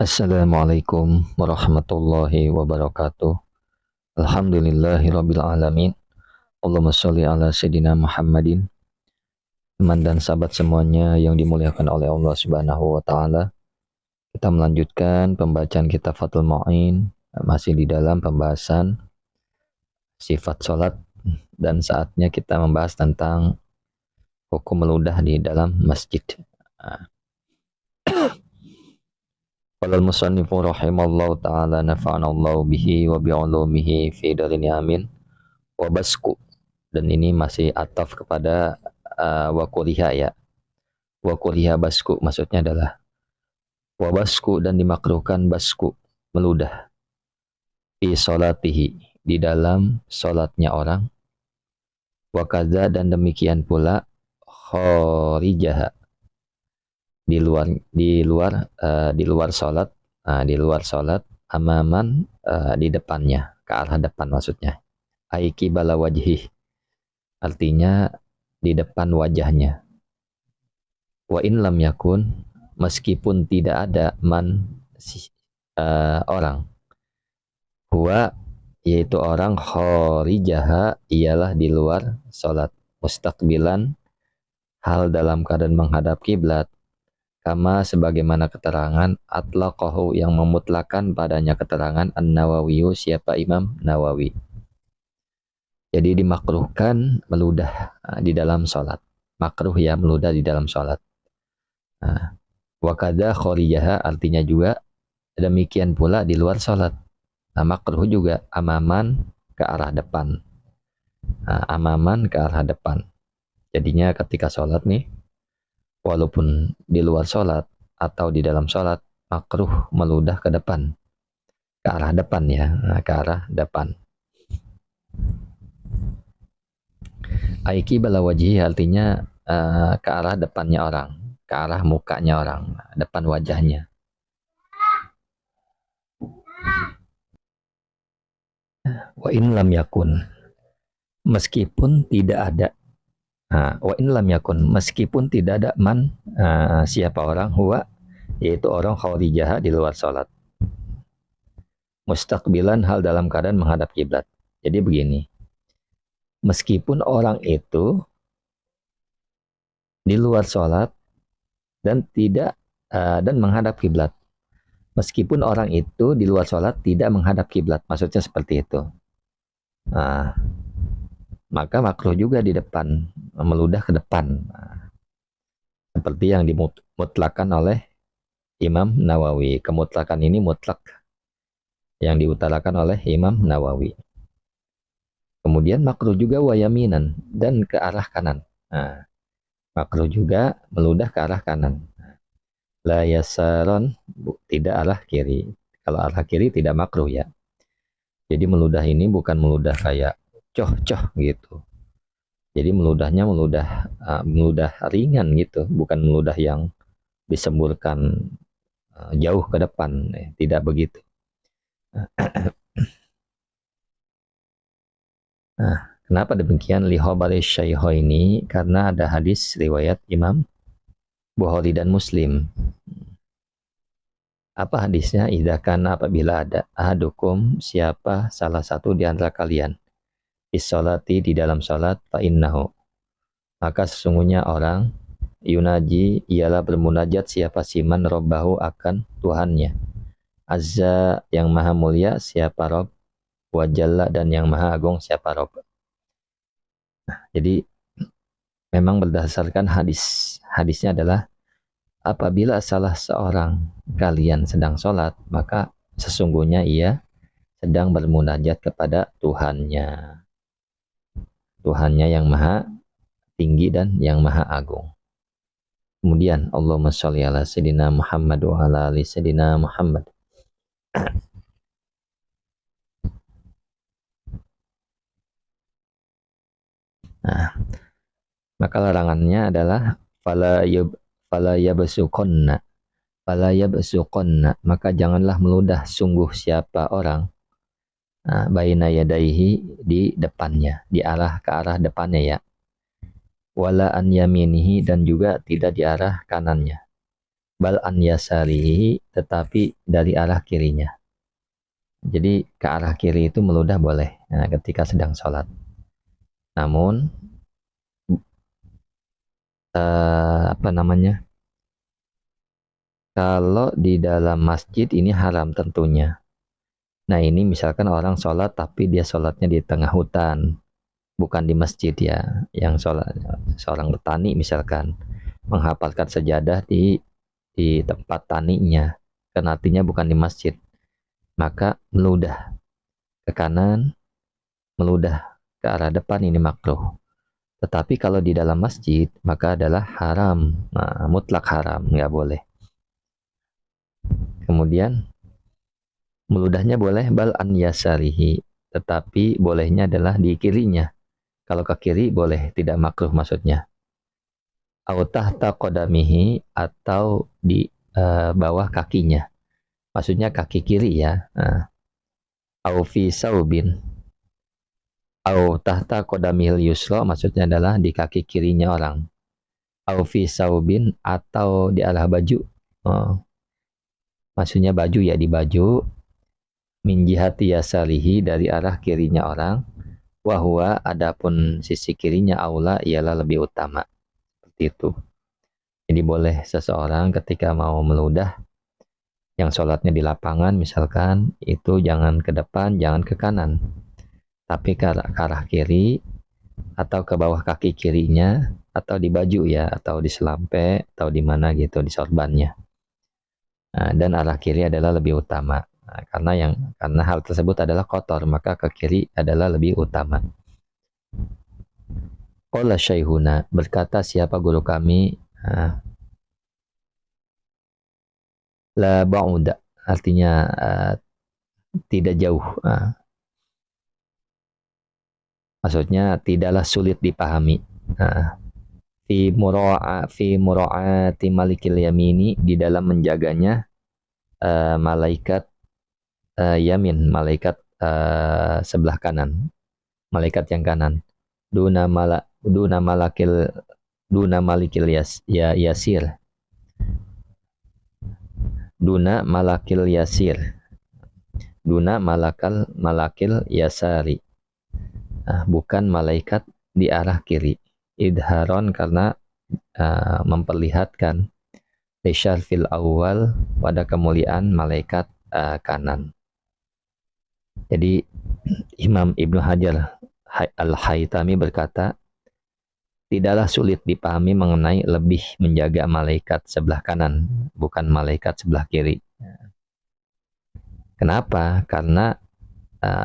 Assalamualaikum warahmatullahi wabarakatuh. Alhamdulillahirabbil alamin. Allahumma sholli ala sayidina Muhammadin. Teman dan sahabat semuanya yang dimuliakan oleh Allah Subhanahu wa taala. Kita melanjutkan pembacaan kitab Fathul Mu'in, masih di dalam pembahasan sifat salat, dan saatnya kita membahas tentang hukum meludah di dalam masjid. Qala al-musannifu rahimallahu ta'ala nafa'anallahu bihi wa bi'ulumihi fi darin amin. Wabasku, dan ini masih ataf kepada wakuliha ya. Wakuliha basku maksudnya adalah wabasku, dan dimakruhkan basku meludah fi solatihi di dalam solatnya orang, wakaza, dan demikian pula khorijaha di luar solat, di luar solat, amaman, di depannya, ke arah depan maksudnya, aiki bala wajhi, artinya di depan wajahnya. Wa in lam yakun, meskipun tidak ada man, orang, huwa, yaitu orang, khorijaha, ialah di luar salat, mustaqbilan, hal dalam keadaan menghadap kiblat, kama sebagaimana keterangan atlaqahu yang memutlakan padanya keterangan An-Nawawi, siapa Imam Nawawi. Jadi dimakruhkan meludah di dalam salat. Makruh ya meludah di dalam salat. Wakada khorijaha, artinya juga demikian pula di luar salat. Makruh juga amaman, ke arah depan. Amaman, ke arah depan. Jadinya ketika salat nih, walaupun di luar salat atau di dalam salat, makruh meludah ke depan, ke arah depan ya, ke arah depan. Aiki bala wajhi, artinya ke arah depannya orang, ke arah mukanya orang, depan wajahnya. Wa in lam yakun, meskipun tidak ada. Wa in lam yakun, meskipun tidak ada man, siapa orang, huwa, yaitu orang khawarijaha di luar salat, mustaqbilan, hal dalam keadaan menghadap kiblat. Jadi begini, meskipun orang itu di luar salat dan tidak dan menghadap kiblat. Meskipun orang itu di luar sholat tidak menghadap kiblat, maksudnya seperti itu. Maka makruh juga di depan, meludah ke depan. Seperti yang dimutlakan oleh Imam Nawawi. Kemutlakan ini mutlak yang diutarakan oleh Imam Nawawi. Kemudian makruh juga wayaminan, dan ke arah kanan. Makruh juga meludah ke arah kanan. La yasaron, tidak arah kiri. Kalau arah kiri tidak makruh ya. Jadi meludah ini bukan meludah kayak coh-coh gitu. Jadi meludahnya meludah ringan gitu, bukan meludah yang disemburkan jauh ke depan. Tidak begitu. Kenapa demikian? Li khabari syaikhoni, karena ada hadis riwayat Imam Bukhari dan Muslim. Apa hadisnya? Idza kana, apabila ada, ahadukum, siapa salah satu di antara kalian, isolati, di dalam salat, fa innahu, maka sesungguhnya orang, yunaji, ialah bermunajat, siapa siman, robbahu, akan Tuhannya, azza, yang maha mulia, siapa Rob, wajalla, dan yang maha agung, siapa Rob. Jadi memang berdasarkan hadisnya adalah apabila salah seorang kalian sedang sholat, maka sesungguhnya ia sedang bermunajat kepada Tuhannya. Tuhannya yang maha tinggi dan yang maha agung. Kemudian Allahumma sholli ala sayyidina Muhammad wa ala ali sayyidina Muhammad. Maka larangannya adalah fala yabsuqonna, maka janganlah meludah sungguh siapa orang, baina yadaihi, di depannya, di arah, ke arah depannya ya, wala an yaminihi, dan juga tidak di arah kanannya, bal an yasarihi, tetapi dari arah kirinya. Jadi ke arah kiri itu meludah boleh ketika sedang sholat. Namun apa namanya? Kalau di dalam masjid ini haram tentunya. Nah ini misalkan orang sholat tapi dia sholatnya di tengah hutan, bukan di masjid ya. Yang sholat seorang petani misalkan menghafalkan sajadah di tempat taninya, kan artinya bukan di masjid, maka meludah ke kanan, meludah ke arah depan ini makruh. Tetapi kalau di dalam masjid maka adalah haram, mutlak haram, nggak boleh. Kemudian meludahnya boleh bal an yasarihi, tetapi bolehnya adalah di kirinya. Kalau ke kiri boleh, tidak makruh maksudnya. Au tahta qadamihi, atau di bawah kakinya. Maksudnya kaki kiri ya. Au fi saubin. Au tahta qadamihil yusra, maksudnya adalah di kaki kirinya orang. Au fi saubin, atau di arah baju. Maksudnya baju ya, di baju. Min jihati yasarihi, dari arah kirinya orang. Wahwa, adapun sisi kirinya aula ialah lebih utama. Seperti itu. Jadi boleh seseorang ketika mau meludah, yang sholatnya di lapangan misalkan, itu jangan ke depan, jangan ke kanan, tapi ke arah kiri, atau ke bawah kaki kirinya, atau di baju ya, atau di selampe, atau di mana gitu, di sorbannya. Dan arah kiri adalah lebih utama. Karena hal tersebut adalah kotor, maka ke kiri adalah lebih utama. Qala syaihuna, berkata siapa guru kami, la ba'uda, artinya tidak jauh. Maksudnya tidaklah sulit dipahami. Fi mura'ati malikil yamini, di dalam menjaganya malaikat yamin, malaikat sebelah kanan, malaikat yang kanan. Duna malikil yasir. Duna malakil yasir. Duna malakil yasari. Bukan malaikat di arah kiri. Idharon, karena memperlihatkan lisyarfil awal, pada kemuliaan malaikat kanan. Jadi Imam Ibnu Hajar Al-Haytami berkata, tidaklah sulit dipahami mengenai lebih menjaga malaikat sebelah kanan, bukan malaikat sebelah kiri. Kenapa? Karena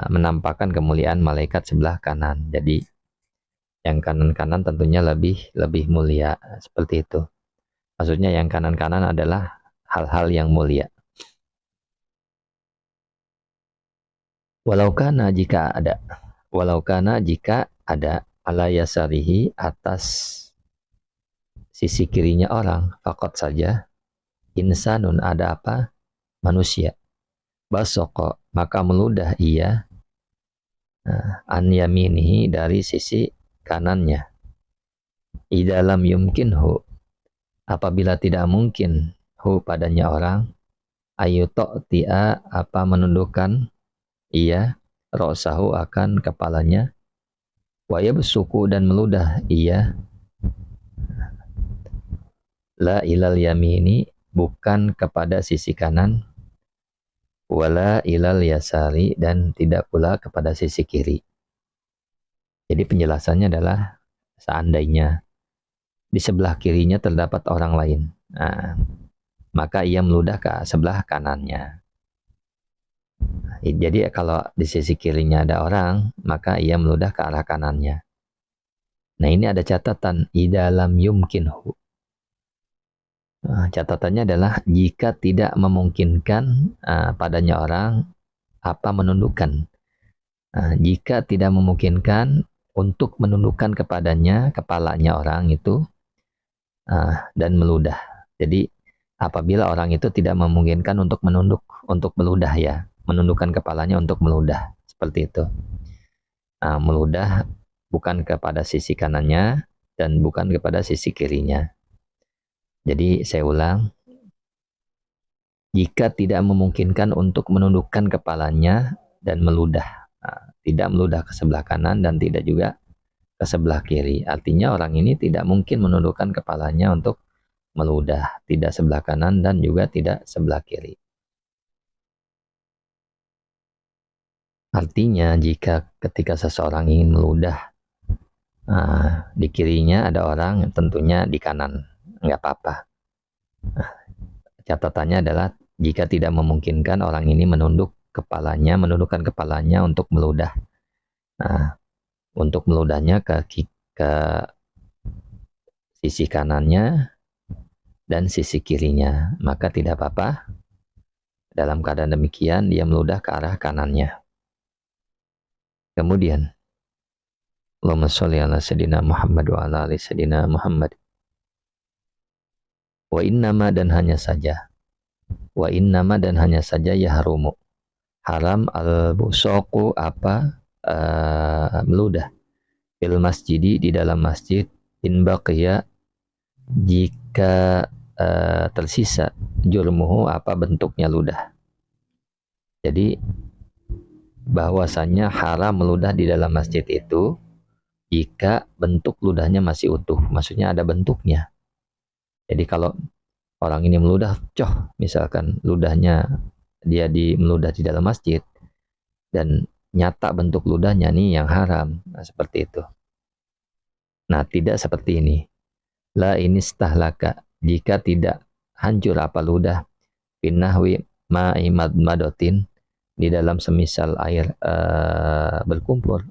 menampakkan kemuliaan malaikat sebelah kanan. Jadi yang kanan-kanan tentunya lebih mulia, seperti itu. Maksudnya yang kanan-kanan adalah hal-hal yang mulia. Walau kana, jika ada ala yasarihi, atas sisi kirinya orang, fakot saja insanun, ada apa? Manusia. Basoko, maka meludah ia an yaminihi, dari sisi kanannya. Idalam yumkinhu, apabila tidak mungkin hu padanya orang, ayuto tia, apa menundukkan ia rosahu, akan kepalanya, waya besuku, dan meludah ia la ilal yamini, bukan kepada sisi kanan, wala ilal yasari, dan tidak pula kepada sisi kiri. Jadi penjelasannya adalah seandainya di sebelah kirinya terdapat orang lain, maka ia meludah ke sebelah kanannya. Jadi kalau di sisi kirinya ada orang, maka ia meludah ke arah kanannya. Nah ini ada catatan, idalam yumkinhu. Catatannya adalah jika tidak memungkinkan padanya orang apa menundukkan. Jika tidak memungkinkan untuk menundukkan kepadanya kepalanya orang itu dan meludah. Jadi apabila orang itu tidak memungkinkan untuk meludah ya, menundukkan kepalanya untuk meludah, seperti itu. Meludah bukan kepada sisi kanannya dan bukan kepada sisi kirinya. Jadi saya ulang, jika tidak memungkinkan untuk menundukkan kepalanya dan meludah. Nah, tidak meludah ke sebelah kanan dan tidak juga ke sebelah kiri. Artinya orang ini tidak mungkin menundukkan kepalanya untuk meludah, tidak sebelah kanan dan juga tidak sebelah kiri. Artinya jika ketika seseorang ingin meludah, di kirinya ada orang, tentunya di kanan, nggak apa-apa. Catatannya adalah jika tidak memungkinkan orang ini menundukkan kepalanya untuk meludah. Nah, untuk meludahnya ke sisi kanannya dan sisi kirinya, maka tidak apa-apa. Dalam keadaan demikian, dia meludah ke arah kanannya. Kemudian, Allahumma sholli ala sayyidina Muhammad wa ala ali sayyidina Muhammad. Wa innama dan hanya saja. Wa innama dan hanya saja ya harumu. Haram al-busoku meludah. Fil masjidi di dalam masjid in baqiya jika tersisa jurmuhu bentuknya ludah. Jadi bahwasannya haram meludah di dalam masjid itu jika bentuk ludahnya masih utuh, maksudnya ada bentuknya. Jadi kalau orang ini meludah, misalkan ludahnya dia meludah di dalam masjid dan nyata bentuk ludahnya nih yang haram, nah, seperti itu. Nah, tidak seperti ini. La ini stahlaka jika tidak hancur ludah pinahwi madotin di dalam semisal air berkumur.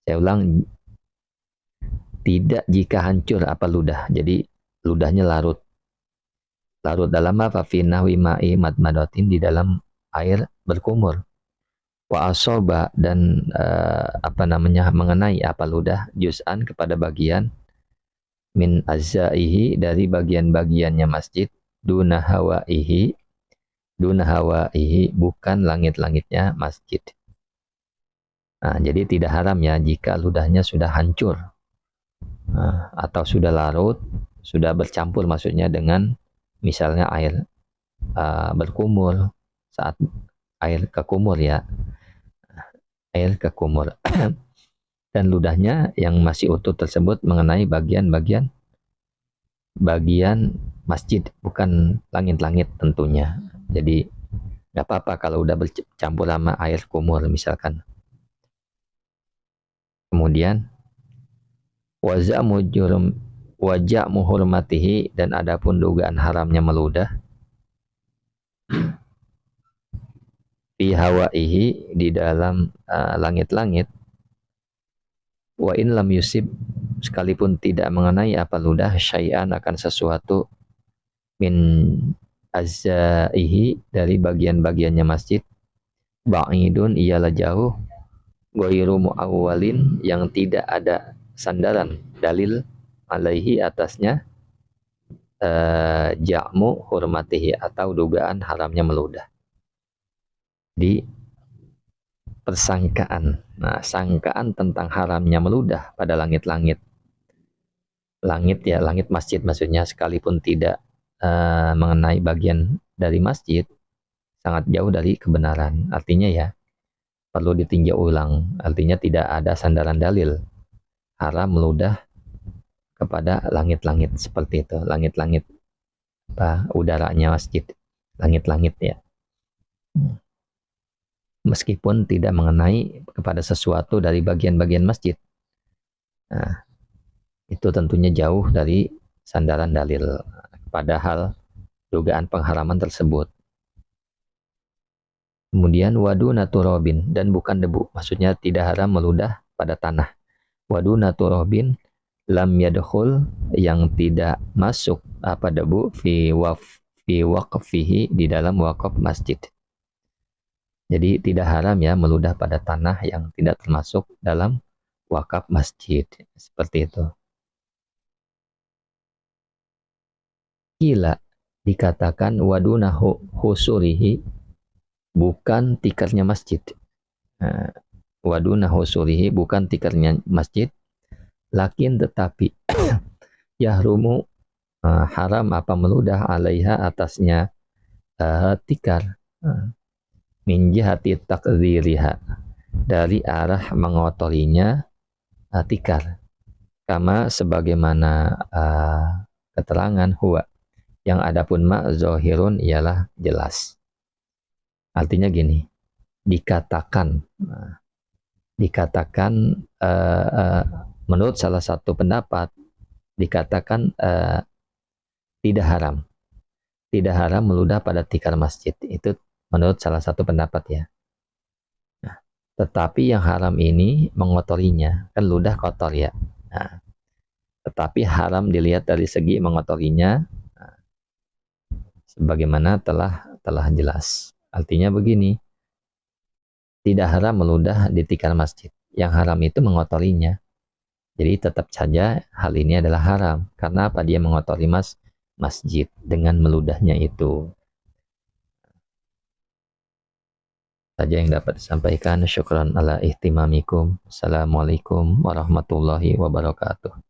Saya ulang, tidak jika hancur ludah. Jadi ludahnya larut dalam apa? Finahwi madotin di dalam air berkumur. Wa asoba dan mengenai ludah juz'an kepada bagian min azzaihi dari bagian-bagiannya masjid duna hawaihi bukan langit-langitnya masjid. Nah, jadi tidak haram ya jika ludahnya sudah hancur atau sudah larut, sudah bercampur maksudnya dengan misalnya air berkumur, saat air kekumur ya, air kekumur dan ludahnya yang masih utuh tersebut mengenai bagian masjid, bukan langit-langit tentunya. Jadi nggak apa-apa kalau udah bercampur sama air kumur misalkan. Kemudian wajah muhurmatihi dan adapun dugaan haramnya meludah fi hawaihi di dalam langit-langit wa in lam yusib sekalipun tidak mengenai ludah syai'an akan sesuatu min azzaihi dari bagian-bagiannya masjid ba'idun ialah jauh ghairu mu'awwalin yang tidak ada sandaran dalil alaihi atasnya ja'mu hurmatihi atau dugaan haramnya meludah. Di persangkaan. Nah, sangkaan tentang haramnya meludah pada langit-langit. Langit masjid maksudnya, sekalipun tidak mengenai bagian dari masjid, sangat jauh dari kebenaran. Artinya ya, perlu ditinjau ulang. Artinya tidak ada sandaran dalil haram meludah kepada langit-langit seperti itu. Langit-langit udaranya masjid. Langit-langit ya. Meskipun tidak mengenai kepada sesuatu dari bagian-bagian masjid. Nah, itu tentunya jauh dari sandaran dalil. Padahal dugaan pengharaman tersebut. Kemudian waduna turobin dan bukan debu, maksudnya tidak haram meludah pada tanah. Waduna turobin lam yadkhul yang tidak masuk debu fi waqfihi di dalam wakaf masjid. Jadi tidak haram ya meludah pada tanah yang tidak termasuk dalam wakaf masjid. Seperti itu. Kila dikatakan waduna husurihi bukan tikernya masjid. Waduna husurihi bukan tikernya masjid. Lakin tetapi yahrumu haram meludah alaiha atasnya tikar. Min jihati takdziriha, dari arah mengotorinya tikar. Kama sebagaimana keterangan huwa, yang adapun ma zohirun ialah jelas. Artinya gini, dikatakan menurut salah satu pendapat dikatakan tidak haram meludah pada tikar masjid, itu menurut salah satu pendapat ya. Nah, tetapi yang haram ini mengotorinya, kan ludah kotor ya. Nah, tetapi haram dilihat dari segi mengotorinya, nah, sebagaimana telah jelas. Artinya begini, tidak haram meludah di tikar masjid. Yang haram itu mengotorinya. Jadi tetap saja hal ini adalah haram. Karena apa? Dia mengotori masjid dengan meludahnya itu. Saja yang dapat disampaikan. Syukran ala ihtimamikum. Assalamualaikum warahmatullahi wabarakatuh.